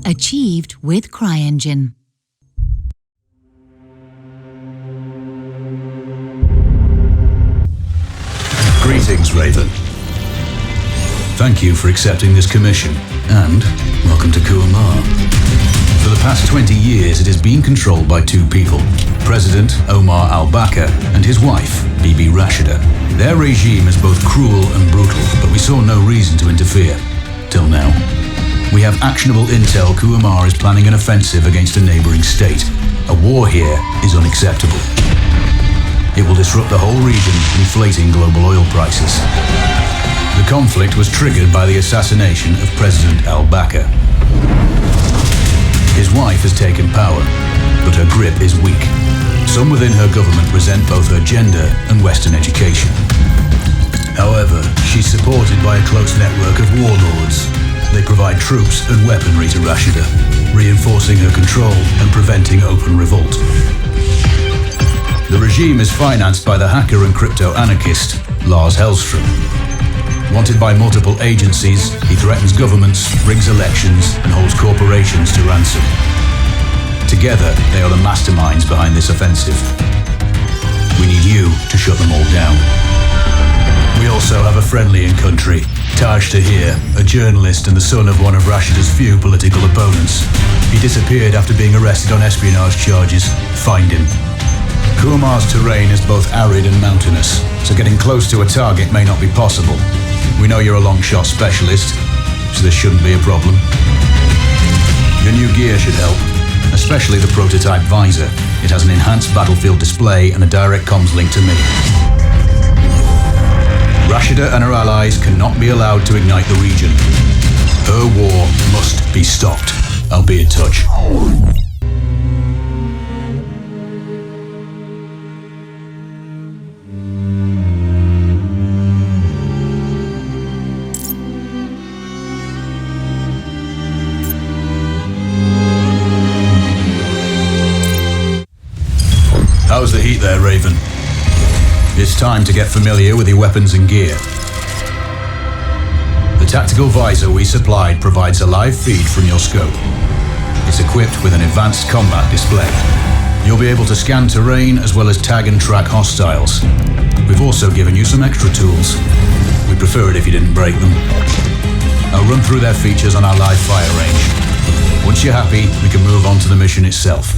Achieved with CryEngine. Greetings, Raven. Thank you for accepting this commission, and welcome to Kuamar. For the past 20 years, it has been controlled by two people, President Omar al-Bakr and his wife, Bibi Rashida. Their regime is both cruel and brutal, but we saw no reason to interfere, till now. We have actionable intel Kuamar is planning an offensive against a neighboring state. A war here is unacceptable. It will disrupt the whole region, inflating global oil prices. The conflict was triggered by the assassination of President al-Bakr. His wife has taken power, but her grip is weak. Some within her government resent both her gender and Western education. However, she's supported by a close network of warlords. They provide troops and weaponry to Rashida, reinforcing her control and preventing open revolt. The regime is financed by the hacker and crypto-anarchist Lars Hellstrom. Wanted by multiple agencies, he threatens governments, rigs elections, and holds corporations to ransom. Together, they are the masterminds behind this offensive. We need you to shut them all down. We also have a friendly in country, Taj Tahir, a journalist and the son of one of Rashida's few political opponents. He disappeared after being arrested on espionage charges. Find him. Kuamar's terrain is both arid and mountainous, so getting close to a target may not be possible. We know you're a long shot specialist, so this shouldn't be a problem. Your new gear should help, especially the prototype visor. It has an enhanced battlefield display and a direct comms link to me. Rashida and her allies cannot be allowed to ignite the region. Her war must be stopped. I'll be in touch. How's the heat there, Raven? It's time to get familiar with your weapons and gear. The tactical visor we supplied provides a live feed from your scope. It's equipped with an advanced combat display. You'll be able to scan terrain as well as tag and track hostiles. We've also given you some extra tools. We'd prefer it if you didn't break them. I'll run through their features on our live fire range. Once you're happy, we can move on to the mission itself.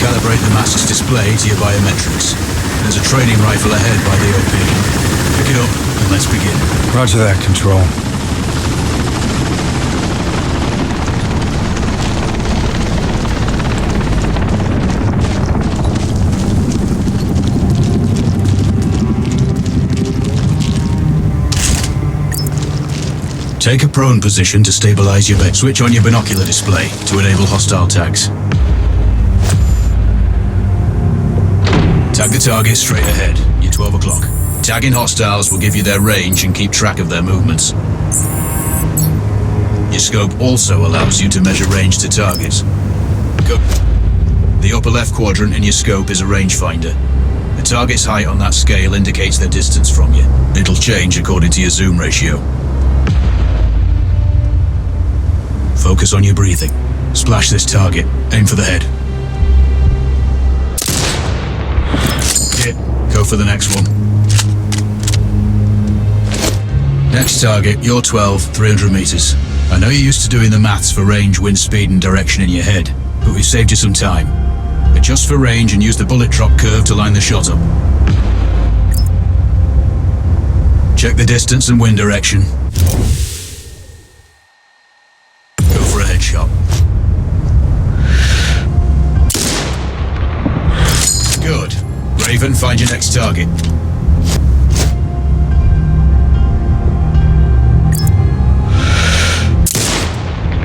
Calibrate the mask's display to your biometrics. There's a training rifle ahead by the OP. Pick it up and let's begin. Roger that, Control. Take a prone position to stabilize your base. Switch on your binocular display to enable hostile tags. Tag the target straight ahead. You're 12 o'clock. Tagging hostiles will give you their range and keep track of their movements. Your scope also allows you to measure range to targets. Go. The upper left quadrant in your scope is a rangefinder. The target's height on that scale indicates their distance from you. It'll change according to your zoom ratio. Focus on your breathing. Splash this target. Aim for the head. Go for the next one. Next target, you're 12, 300 meters. I know you're used to doing the maths for range, wind speed and direction in your head, but we've saved you some time. Adjust for range and use the bullet drop curve to line the shot up. Check the distance and wind direction. Go for a headshot. Good. Raven, find your next target.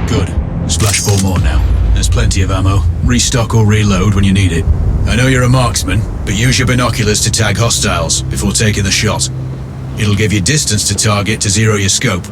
Good. Splash 4 more now. There's plenty of ammo. Restock or reload when you need it. I know you're a marksman, but use your binoculars to tag hostiles before taking the shot. It'll give you distance to target to zero your scope.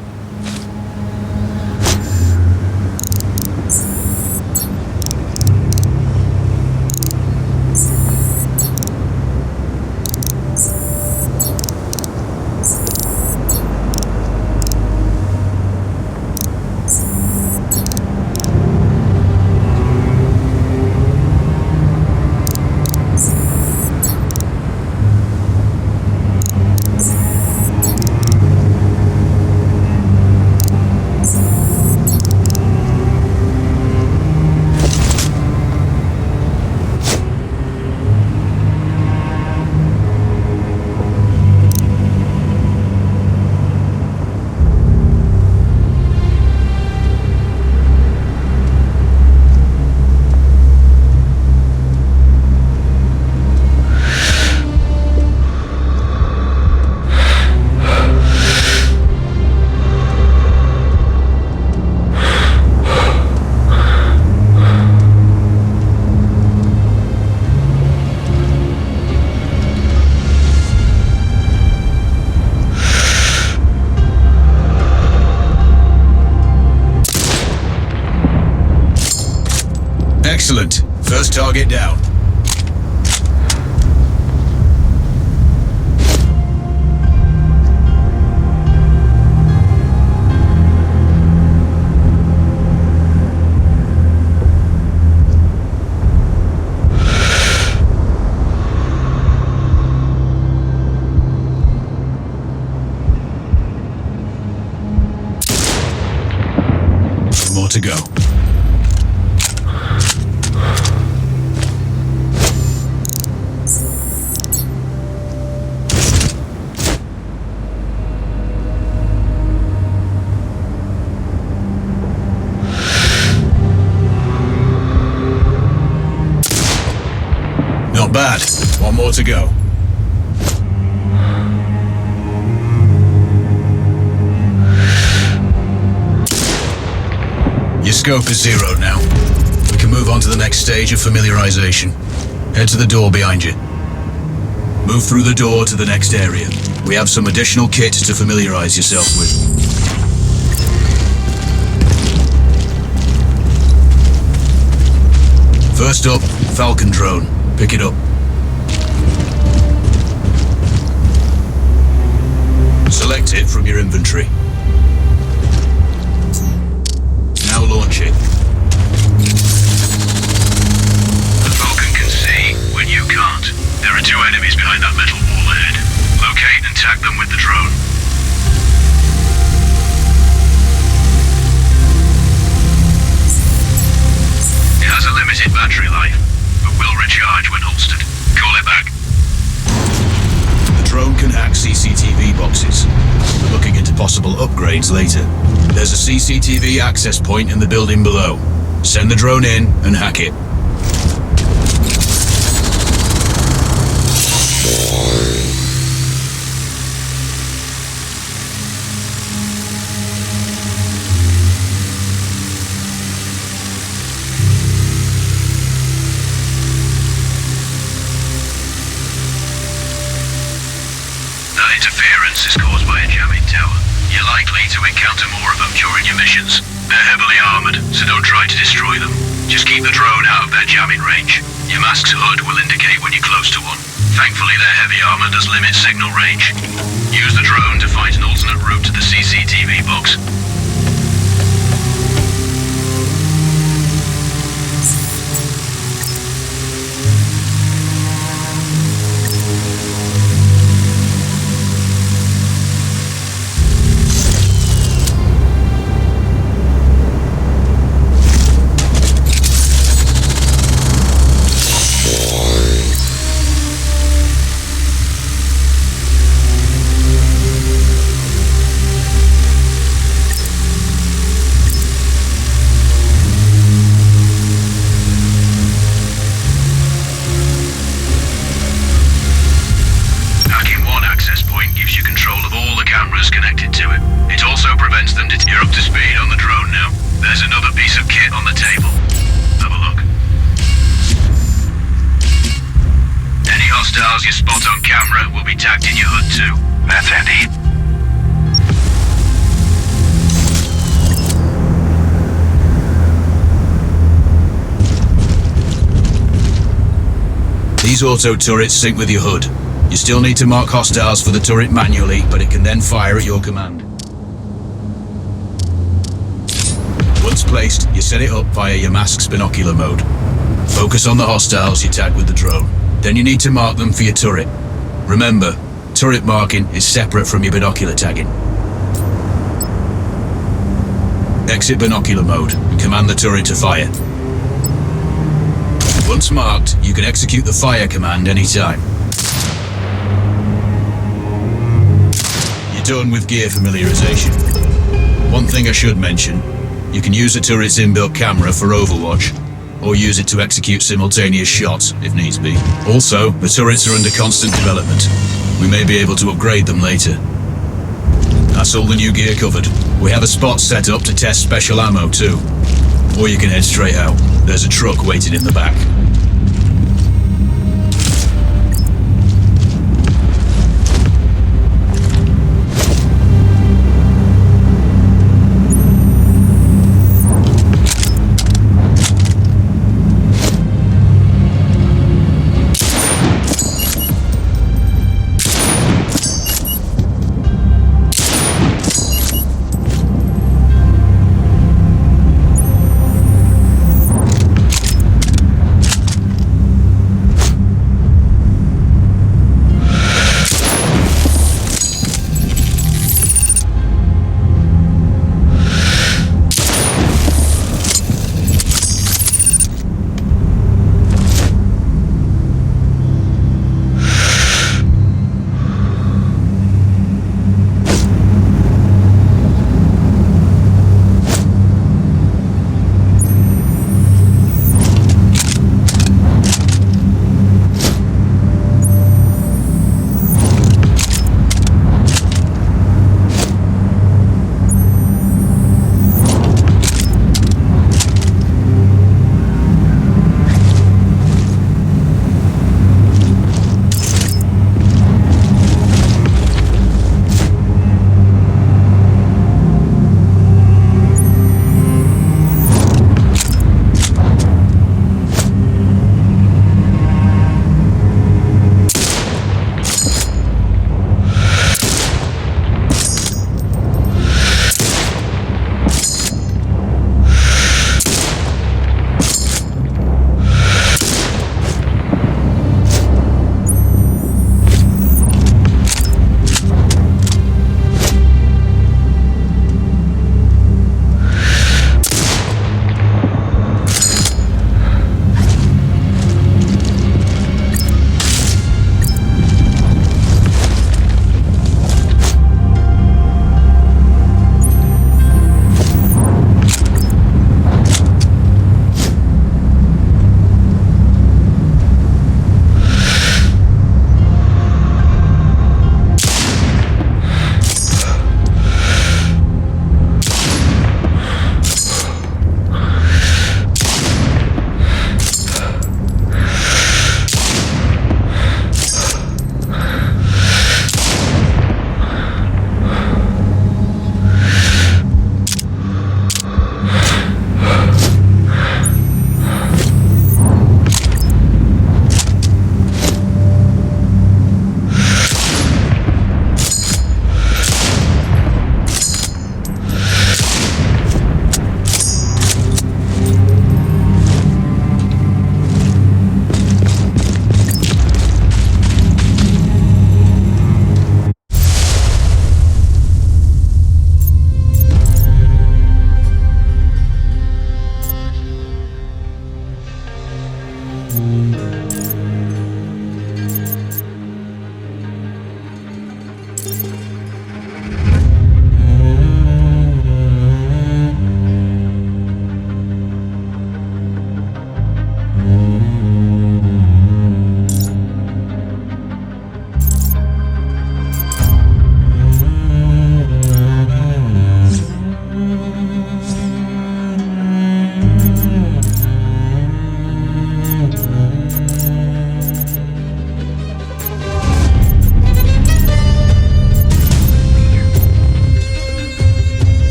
Excellent. First target down. More to go. Not bad. One more to go. Your scope is zeroed now. We can move on to the next stage of familiarization. Head to the door behind you. Move through the door to the next area. We have some additional kit to familiarize yourself with. First up, Falcon drone. Pick it up. Select it from your inventory. Now launch it. The Falcon can see when you can't. There are two enemies behind that metal wall ahead. Locate and tag them with the drone. It has a limited battery life, but will recharge when holstered. Call it back. The drone can hack CCTV boxes. We're looking into possible upgrades later. There's a CCTV access point in the building below. Send the drone in and hack it. That interference is caused by a jamming tower. You're likely to encounter more of them during your missions. They're heavily armored, so don't try to destroy them. Just keep the drone out of their jamming range. Your mask's HUD will indicate when you're close to one. Thankfully, their heavy armor does limit signal range. Use the drone to find an alternate route to the CCTV box. Connected to it. It also prevents them to... You're up to speed on the drone now. There's another piece of kit on the table. Have a look. Any hostiles you spot on camera will be tagged in your HUD too. That's handy. These auto turrets sync with your HUD. You still need to mark hostiles for the turret manually, but it can then fire at your command. Once placed, you set it up via your mask's binocular mode. Focus on the hostiles you tag with the drone. Then you need to mark them for your turret. Remember, turret marking is separate from your binocular tagging. Exit binocular mode and command the turret to fire. Once marked, you can execute the fire command anytime. Done with gear familiarization. One thing I should mention, you can use the turret's inbuilt camera for overwatch, or use it to execute simultaneous shots if needs be. Also, the turrets are under constant development. We may be able to upgrade them later. That's all the new gear covered. We have a spot set up to test special ammo too. Or you can head straight out. There's a truck waiting in the back.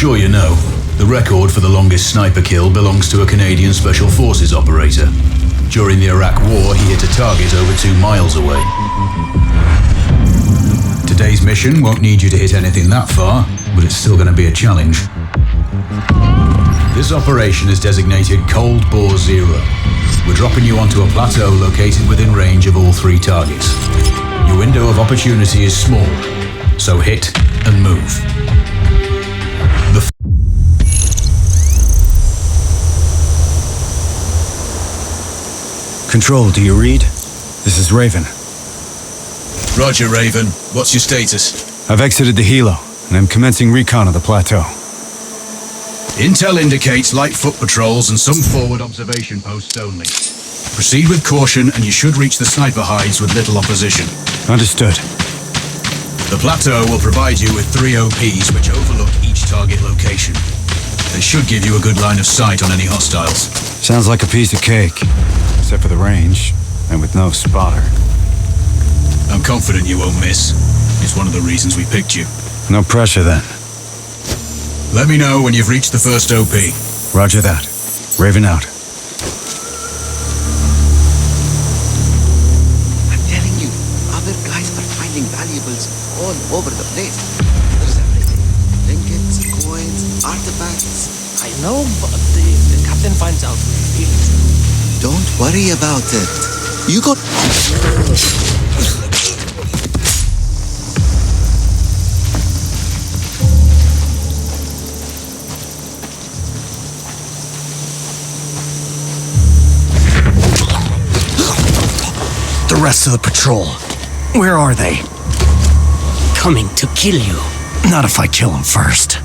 sure you know, the record for the longest sniper kill belongs to a Canadian Special Forces operator. During the Iraq War, he hit a target over 2 miles away. Today's mission won't need you to hit anything that far, but it's still going to be a challenge. This operation is designated Cold Bore Zero. We're dropping you onto a plateau located within range of all 3 targets. Your window of opportunity is small, so hit and move. Control, do you read? This is Raven. Roger, Raven. What's your status? I've exited the helo, and I'm commencing recon of the plateau. Intel indicates light foot patrols and some forward observation posts only. Proceed with caution and you should reach the sniper hides with little opposition. Understood. The plateau will provide you with 3 OPs which overlook each target location. They should give you a good line of sight on any hostiles. Sounds like a piece of cake, except for the range, and with no spotter. I'm confident you won't miss. It's one of the reasons we picked you. No pressure then. Let me know when you've reached the first OP. Roger that. Raven out. I'm telling you, other guys are finding valuables all over the place. There's everything. Trinkets, coins, artifacts. I know, but if the captain finds out, Don't worry about it. You got... the rest of the patrol, where are they? Coming to kill you. Not if I kill him first.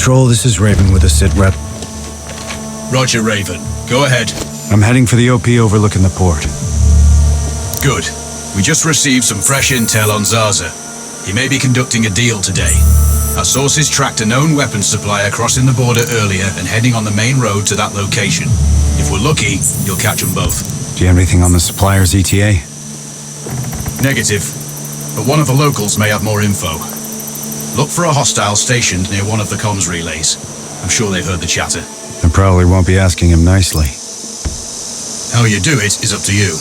Control, this is Raven with a sit rep. Roger, Raven. Go ahead. I'm heading for the OP overlooking the port. Good. We just received some fresh intel on Zaza. He may be conducting a deal today. Our sources tracked a known weapons supplier crossing the border earlier and heading on the main road to that location. If we're lucky, you'll catch them both. Do you have anything on the supplier's ETA? Negative. But one of the locals may have more info. Look for a hostile stationed near one of the comms relays. I'm sure they've heard the chatter. I probably won't be asking him nicely. How you do it is up to you.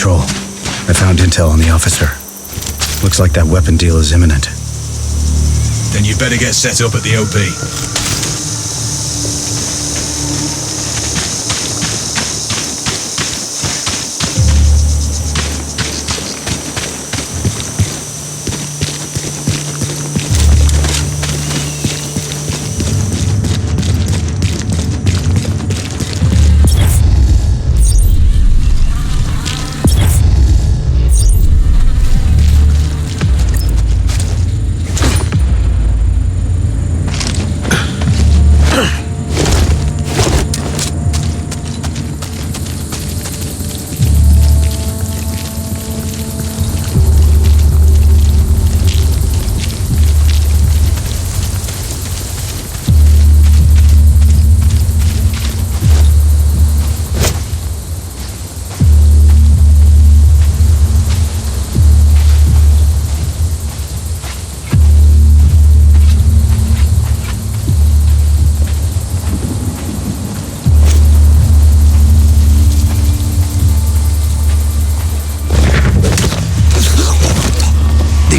Control. I found intel on the officer. Looks like that weapon deal is imminent. Then you'd better get set up at the OP.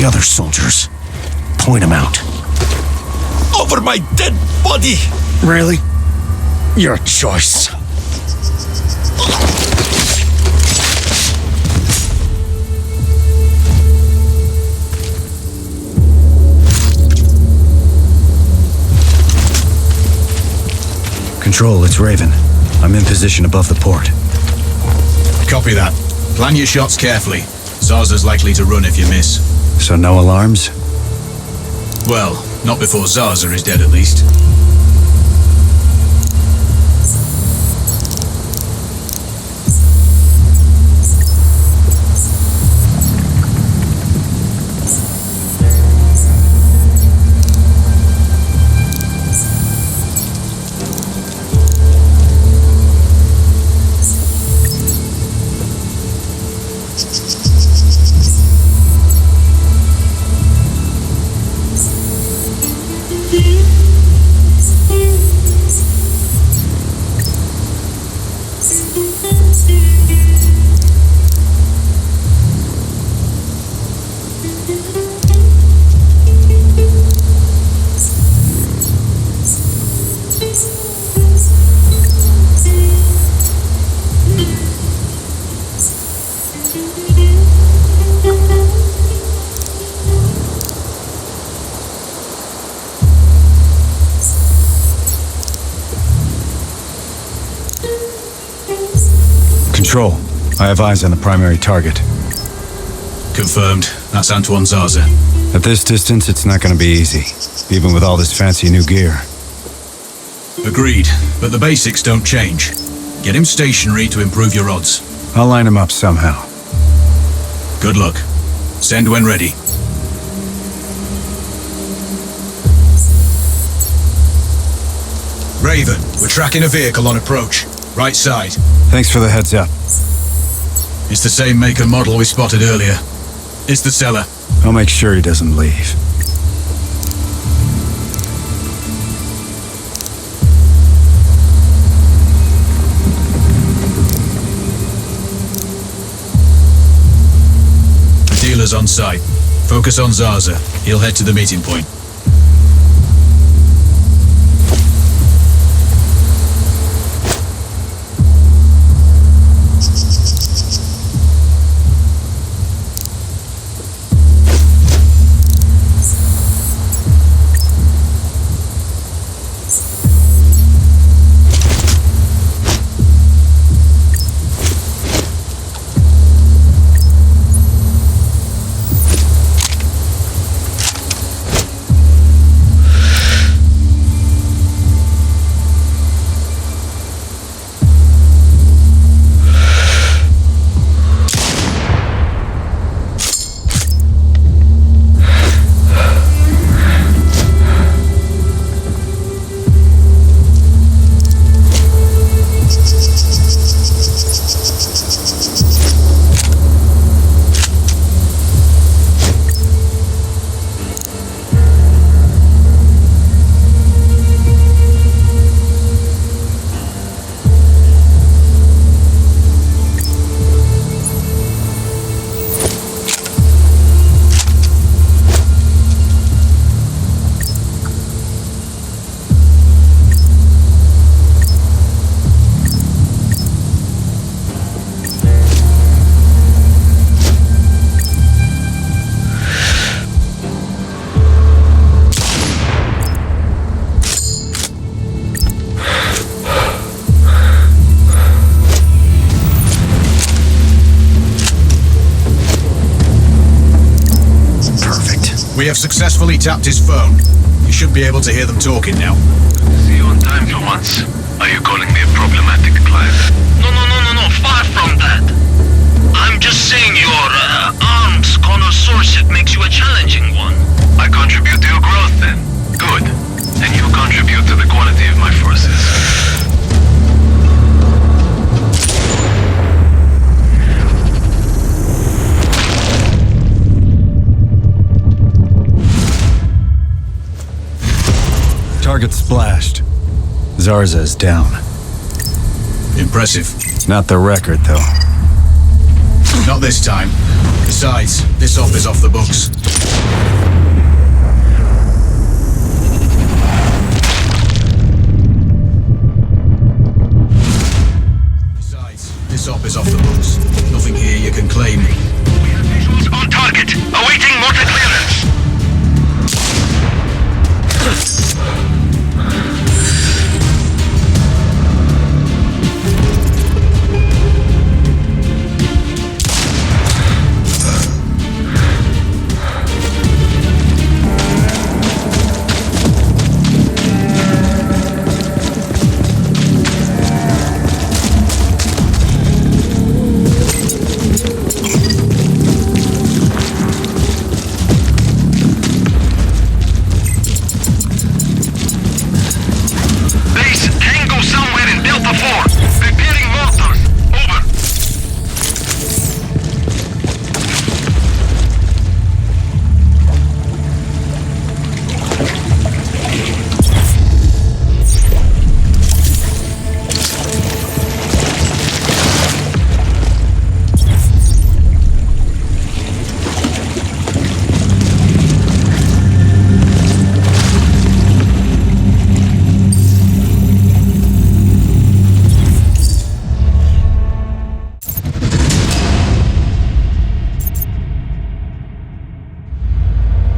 Other soldiers. Point them out. Over my dead body! Really? Your choice. Control, it's Raven. I'm in position above the port. Copy that. Plan your shots carefully. Zaza's likely to run if you miss. So no alarms? Well, not before Zaza is dead at least. Control, I have eyes on the primary target. Confirmed. That's Antoine Zaza. At this distance, it's not going to be easy, even with all this fancy new gear. Agreed, but the basics don't change. Get him stationary to improve your odds. I'll line him up somehow. Good luck. Send when ready. Raven, we're tracking a vehicle on approach. Right side. Thanks for the heads up. It's the same make and model we spotted earlier. It's the seller. I'll make sure he doesn't leave. The dealer's on site. Focus on Zaza. He'll head to the meeting point. We have successfully tapped his phone. You should be able to hear them talking now. See you on time for once. Are you calling me a problematic client? No, far from that. I'm just saying your arms connoisseurship makes you a challenging one. I contribute to your growth then. Good. And you contribute to the quality of my forces. Target splashed. Zarza's down. Impressive. Not the record, though. Not this time. Besides, this op is off the books. Nothing here you can claim. We have visuals on target. Awaiting mortar clearance.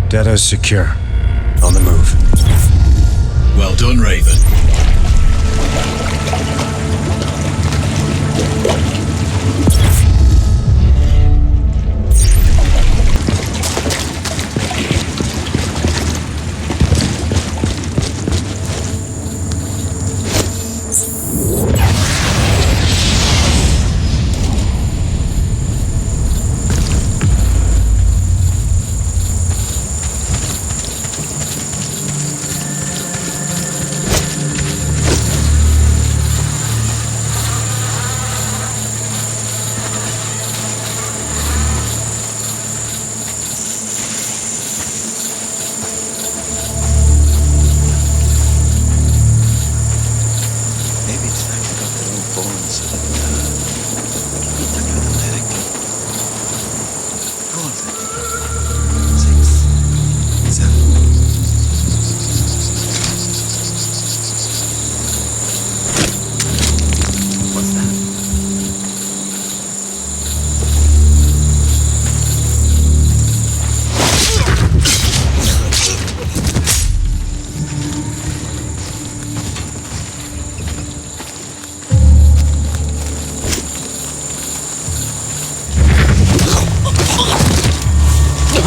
Data's secure. On the move. Well done, Raven.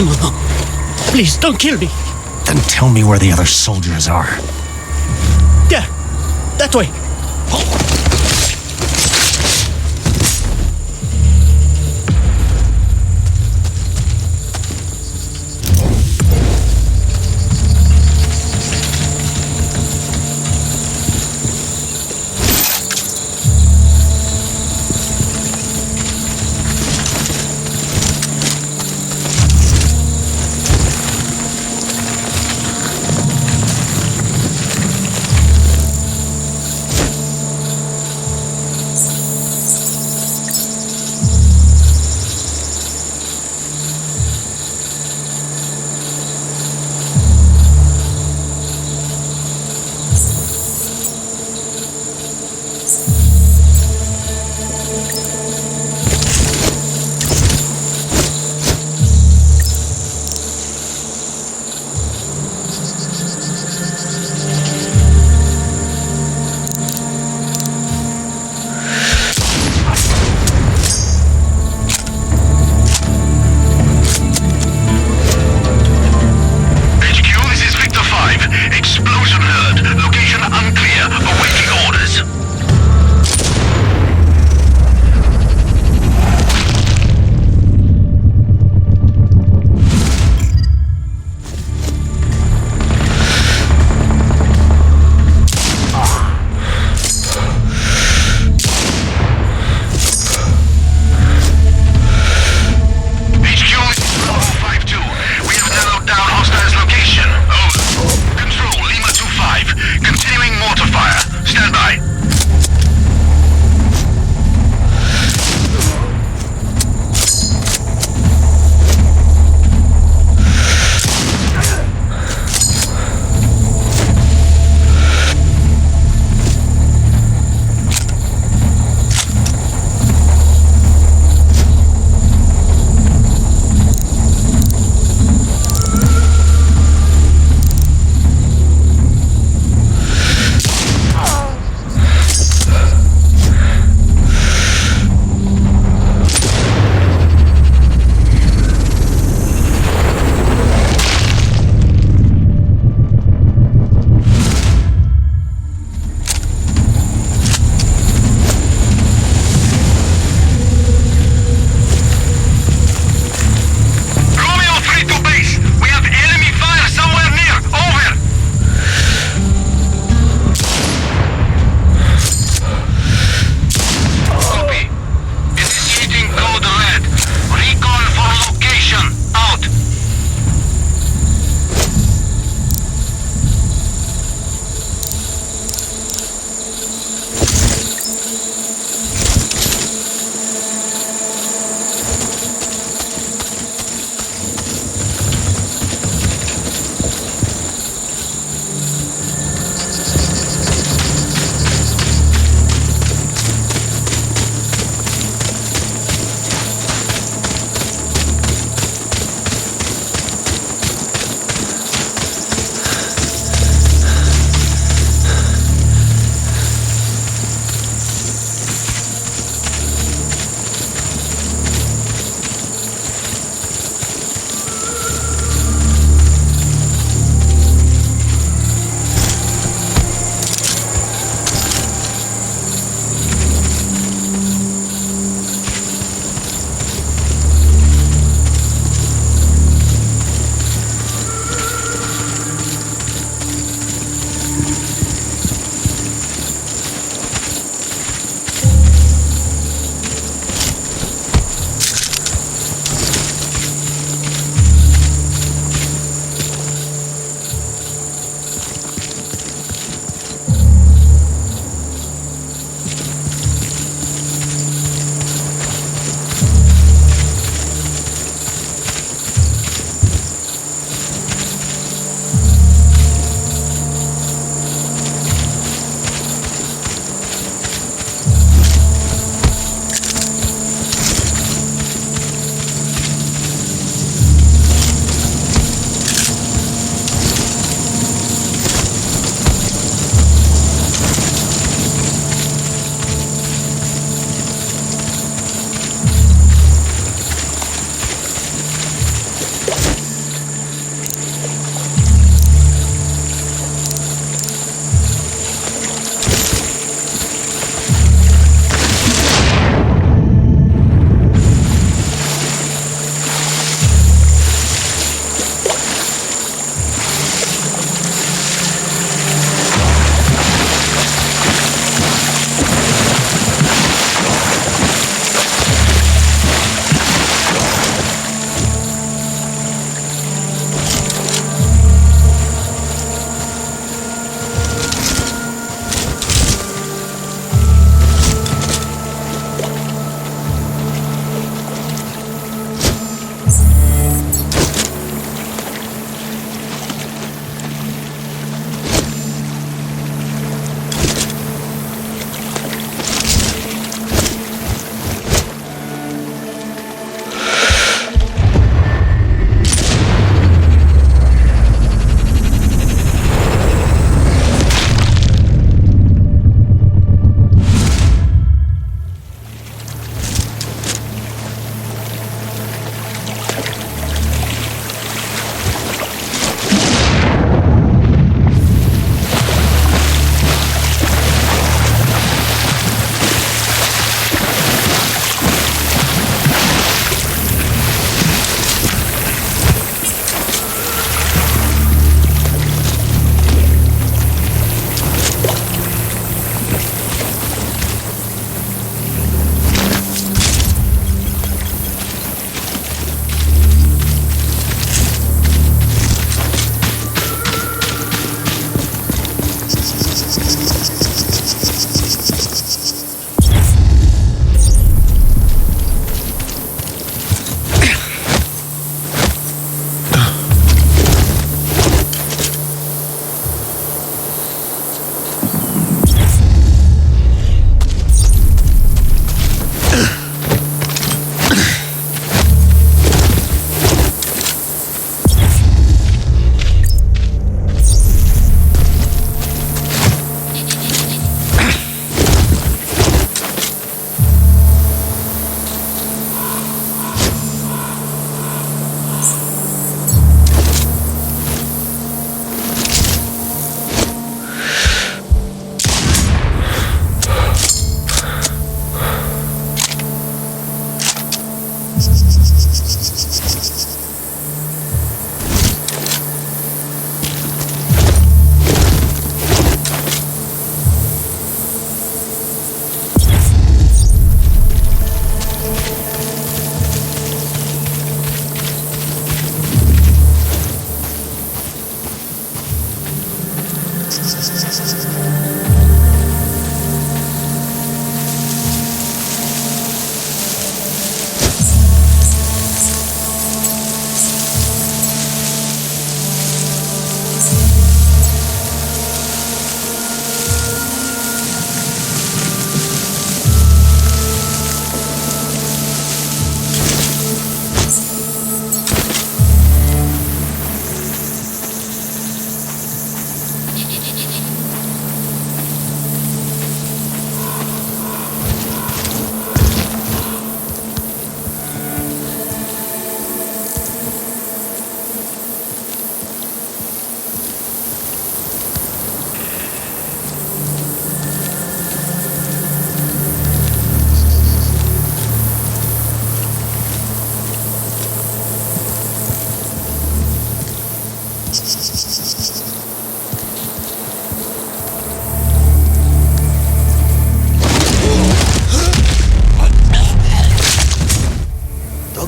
No. Please, don't kill me. Then tell me where the other soldiers are. Yeah, that way.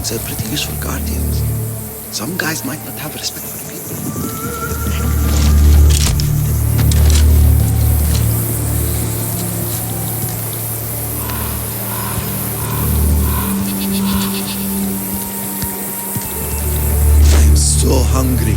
dogs are pretty useful guardians. Some guys might not have respect for people. I'm so hungry.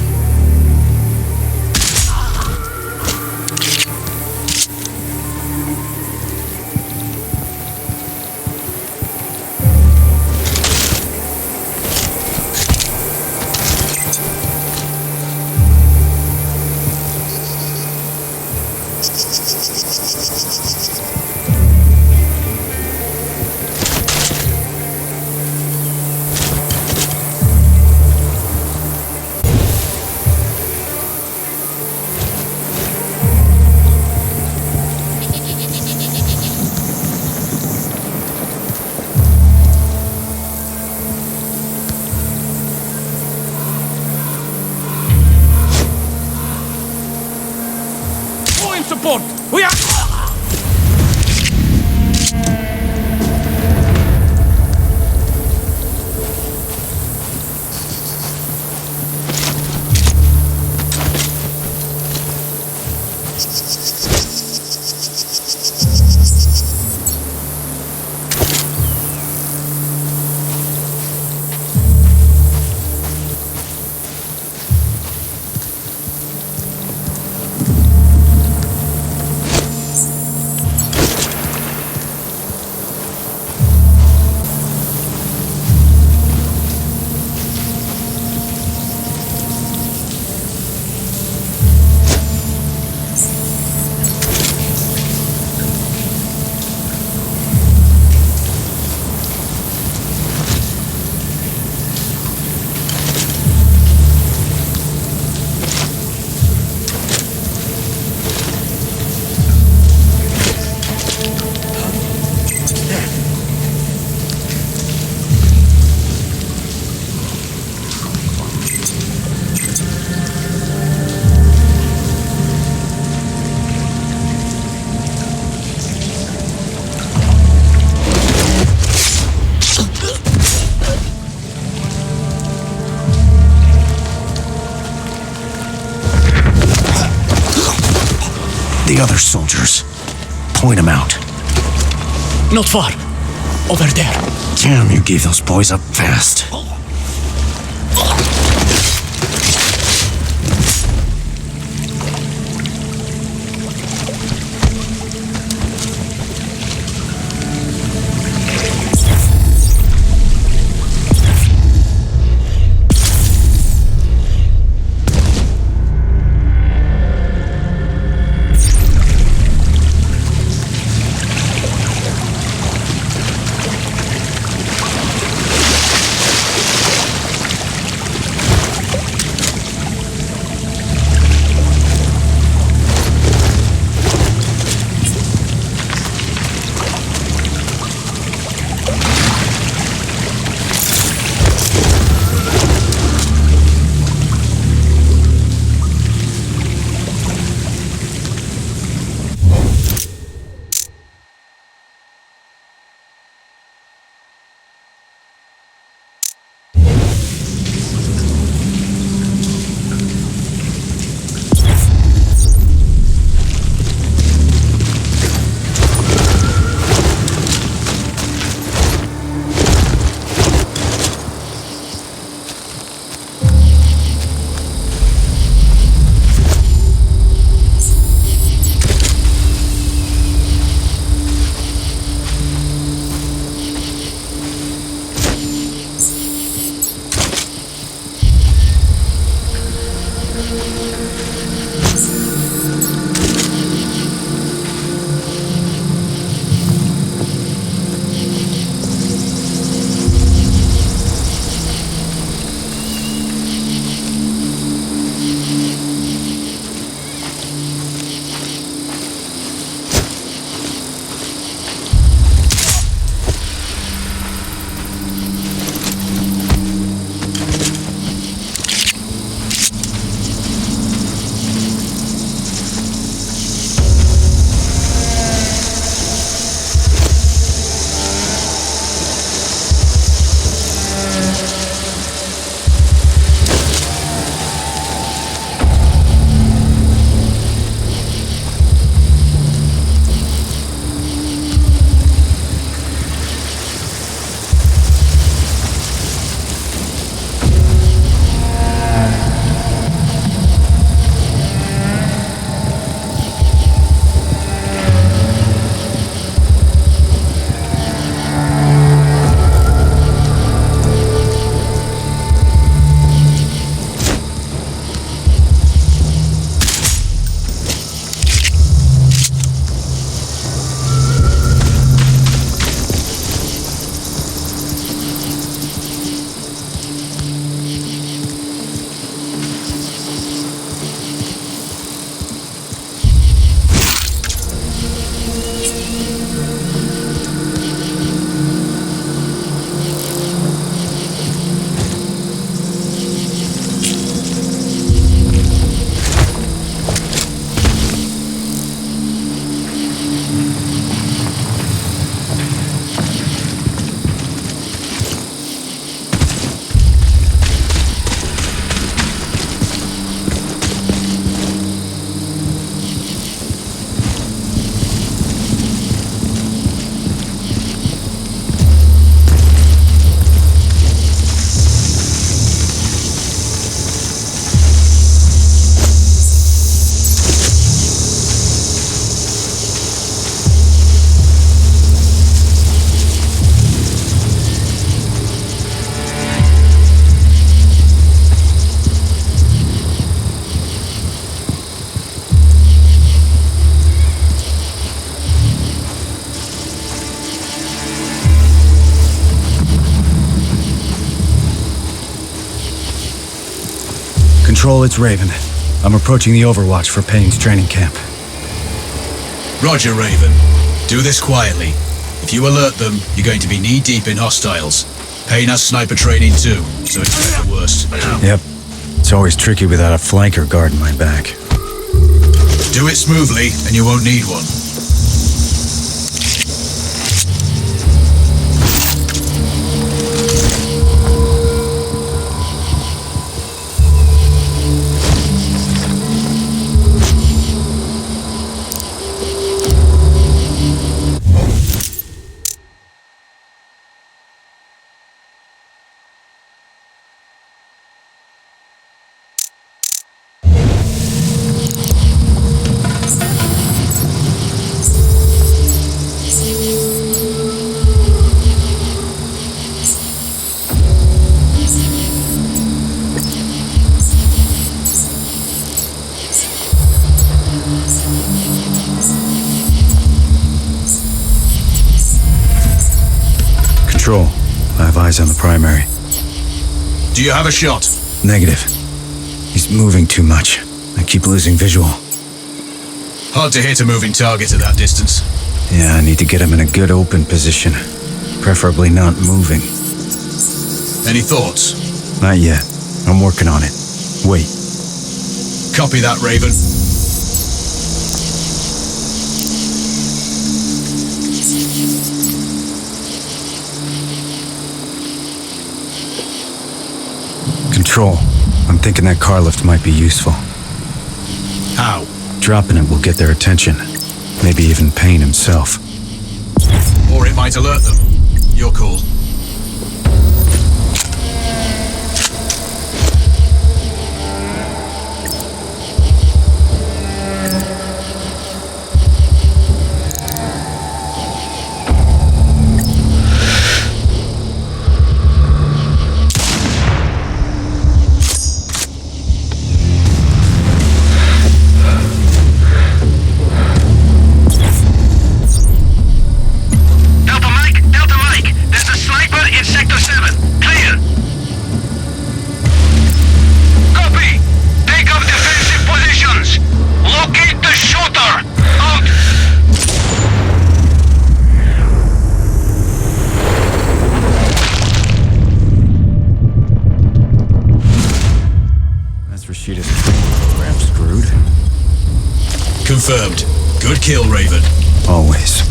Support! We are... The other soldiers. Point them out. Not far. Over there. Damn, you gave those boys up fast. Control, it's Raven. I'm approaching the Overwatch for Payne's training camp. Roger, Raven. Do this quietly. If you alert them, you're going to be knee-deep in hostiles. Payne has sniper training too, so expect the worst. Yep. It's always tricky without a flanker guarding my back. Do it smoothly, and you won't need one. Control, I have eyes on the primary. Do you have a shot? Negative. He's moving too much. I keep losing visual. Hard to hit a moving target at that distance. Yeah, I need to get him in a good open position. Preferably not moving. Any thoughts? Not yet. I'm working on it. Wait. Copy that, Raven. Control. I'm thinking that car lift might be useful. How? Dropping it will get their attention. Maybe even Payne himself. Or it might alert them. Your call. Delta Mike, there's a sniper in Sector 7. Clear. Copy. Take up defensive positions. Locate the shooter. Out. That's Rashida's program screwed. Confirmed. Good kill, Raven. Always.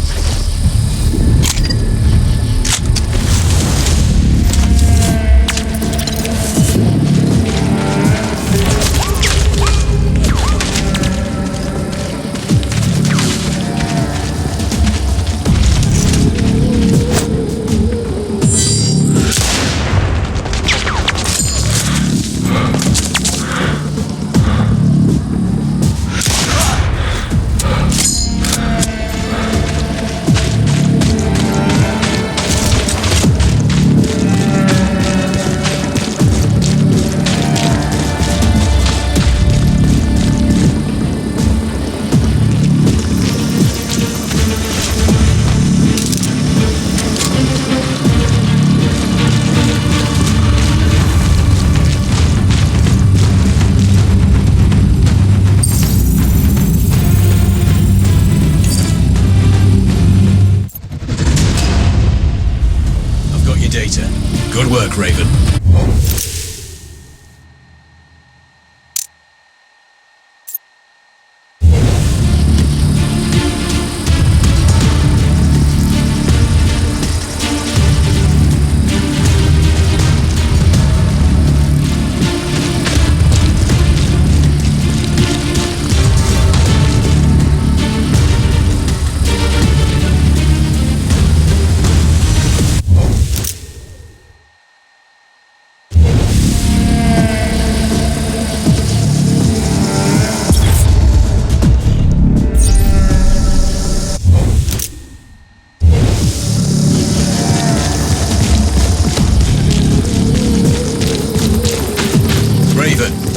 Data. Good work, Raven.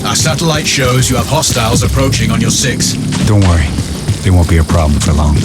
Our satellite shows you have hostiles approaching on your 6. Don't worry. They won't be a problem for long.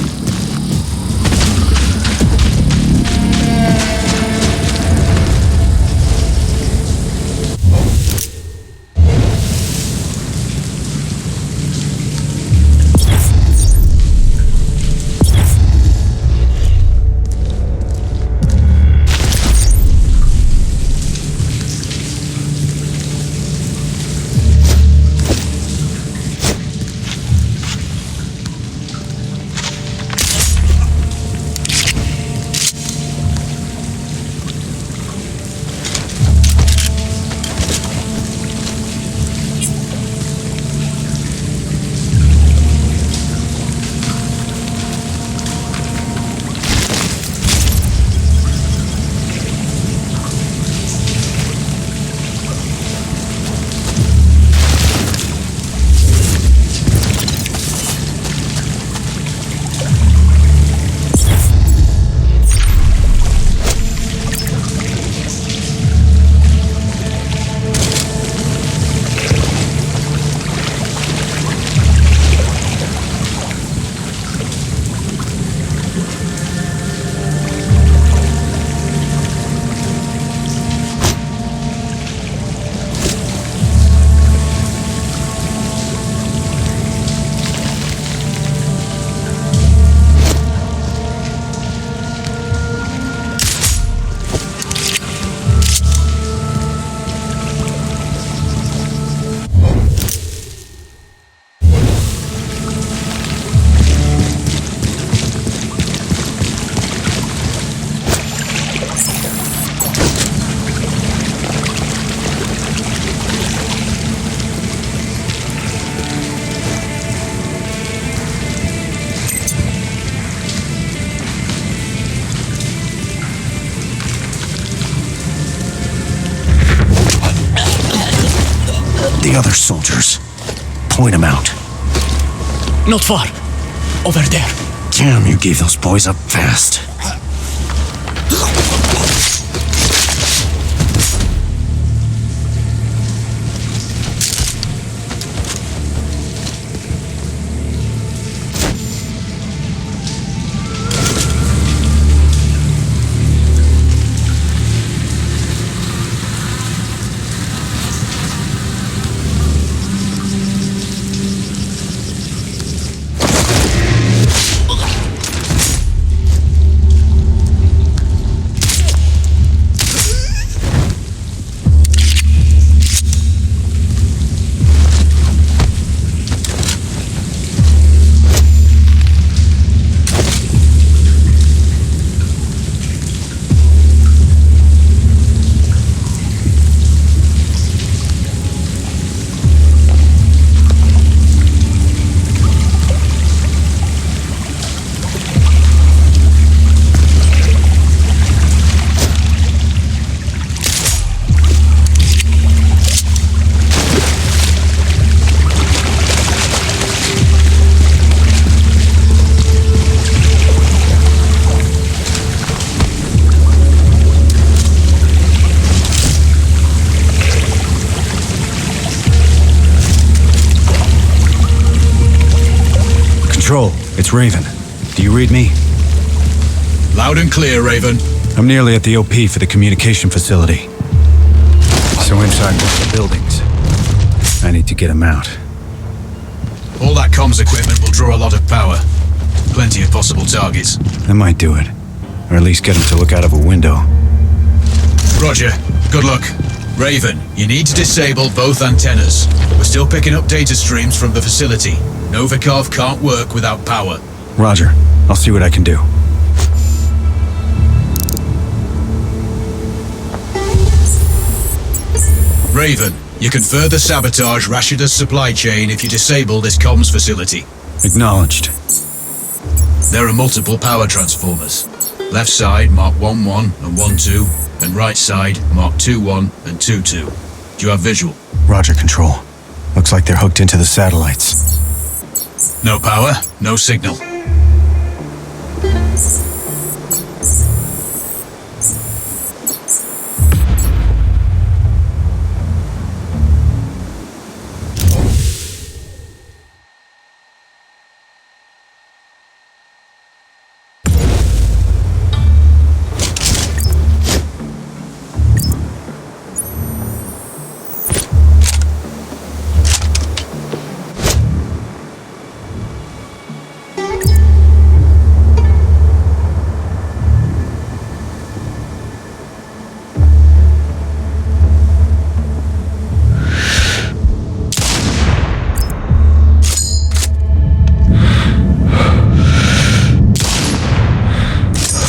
The other soldiers. Point them out. Not far. Over there. Damn, you gave those boys up fast. Control, it's Raven. Do you read me? Loud and clear, Raven. I'm nearly at the OP for the communication facility. So inside one of the buildings. I need to get him out. All that comms equipment will draw a lot of power. Plenty of possible targets. That might do it. Or at least get him to look out of a window. Roger. Good luck. Raven, you need to disable both antennas. We're still picking up data streams from the facility. Novikov can't work without power. Roger. I'll see what I can do. Raven, you can further sabotage Rashida's supply chain if you disable this comms facility. Acknowledged. There are multiple power transformers. Left side mark 1-1 and 1-2, and right side mark 2-1 and 2-2. Do you have visual? Roger, Control. Looks like they're hooked into the satellites. No power, no signal.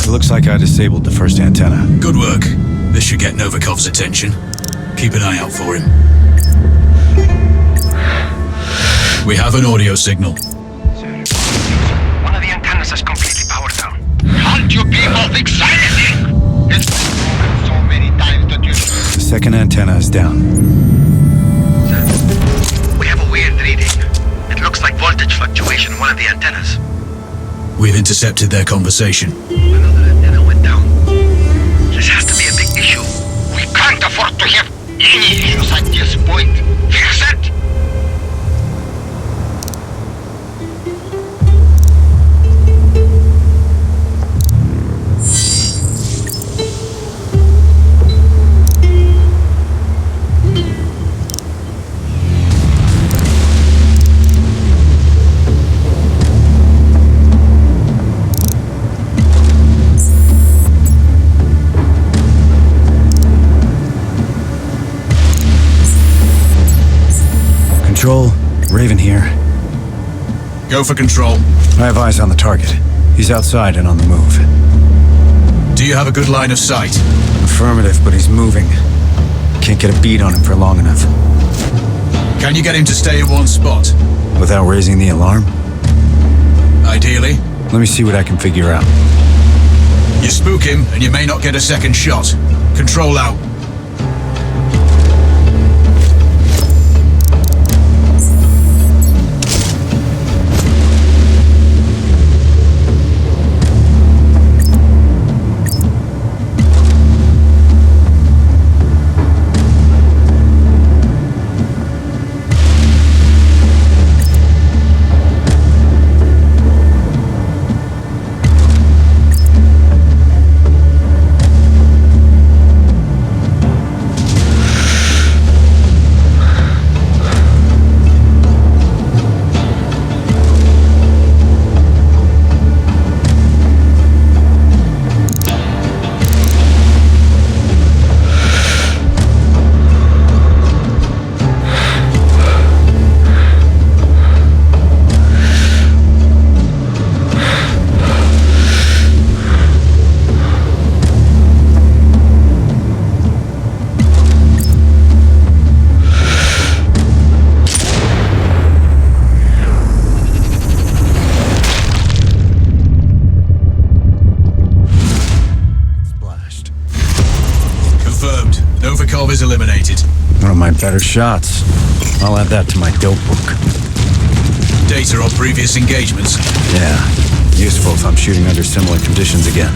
Looks like I disabled the first antenna. Good work. This should get Novikov's attention. Keep an eye out for him. We have an audio signal. One of the antennas is completely powered down. Can't you people fix anything? It's been broken so many times that you... The second antenna is down. Sir, we have a weird reading. It looks like voltage fluctuation in one of the antennas. We've intercepted their conversation. Another antenna went down. This has to be a big issue. We can't afford to have any issues at this point. Fix it! Control, Raven here. Go for control. I have eyes on the target. He's outside and on the move. Do you have a good line of sight? Affirmative, but he's moving. Can't get a bead on him for long enough. Can you get him to stay in one spot? Without raising the alarm? Ideally. Let me see what I can figure out. You spook him and you may not get a second shot. Control out. Novikov is eliminated. One of my better shots. I'll add that to my dope book. Data on previous engagements. Yeah, useful if I'm shooting under similar conditions again.